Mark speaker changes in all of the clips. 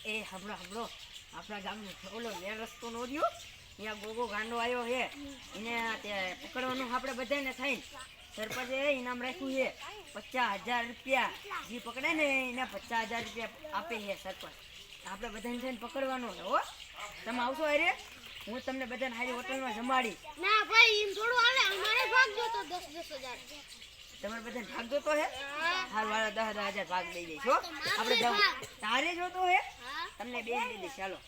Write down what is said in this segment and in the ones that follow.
Speaker 1: એ હમણો આપણા ગામનો ઓલો મેં રસ્તો નો રહ્યો ત્યાં ગોગો ગાંડો આવ્યો છે એને તે પકડવાનું આપણે બધાને થઈને સરપંચે ઇનામ રાખ્યું છે 50,000 રૂપિયા જે પકડે ને એને 50,000 રૂપિયા આપે છે સરપંચ આપણે બધાને થઈને પકડવાનો છે હો તમે આવશો અરે હું તમને બધાને હારી હોટલમાં જમાડી
Speaker 2: ના ભાઈ એમ થોડું હાલે અમારે ભાગ જોતો 10,000
Speaker 1: તમારે બધાને ભાગ જોતો હે હાર વાળા 10,000 ભાગ દઈ દઈશ હો આપણે જાવ તારે જોતો હે તમને બે દઈ દઈશ ચાલો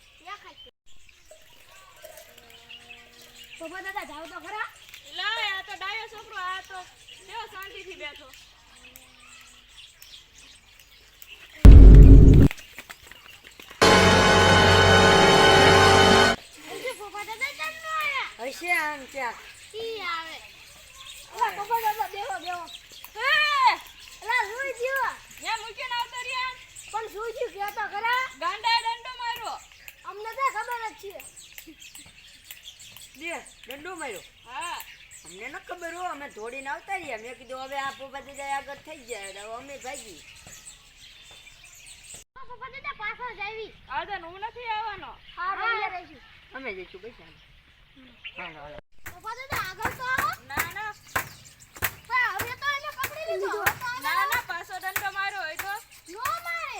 Speaker 2: પપ્પા દાદા જાવ તો ખરા
Speaker 3: લાય આ તો ડાયો છોકરો આ તો કેવો શાંતિથી બેઠો
Speaker 2: પપ્પા દાદા કેમ ન આયા
Speaker 1: હશે આમ ત્યાં
Speaker 2: ઈ આવે અલા પપ્પા દાદા બેહો
Speaker 3: હે
Speaker 2: અલા સુઈ ગયો
Speaker 3: યા મૂકીને આવતો રહ્યા
Speaker 2: પણ સુઈ ગયો કે તો ખરા
Speaker 3: ગાંડાએ દંડો માર્યો
Speaker 2: અમને તો ખબર જ છે
Speaker 1: દે દંડો માર્યો
Speaker 3: હા
Speaker 1: અમને ન ખબર હો અમે દોડીને આવતા રહ્યા મેં કીધું હવે આ પપ્પા દાદા આગળ થઈ ગયા હવે અમે ભાગી
Speaker 2: પપ્પા દાદા પાછળ જ આવી
Speaker 3: આદન હું નથી આવવાનો
Speaker 2: હા રોયા રહીશું
Speaker 1: અમે જઈશું પૈસા હાલો હાલો
Speaker 2: પપ્પા દાદા આગળ તો આવો
Speaker 3: ના ના
Speaker 2: પણ હવે તો એને પકડી લીધો હવે તો આને
Speaker 3: ના ના પાછો દંડો માર્યો હોય તો
Speaker 2: નો મારે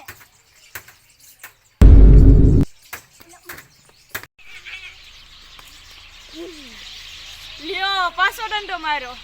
Speaker 3: લ્યો પાછો દંડો માર્યો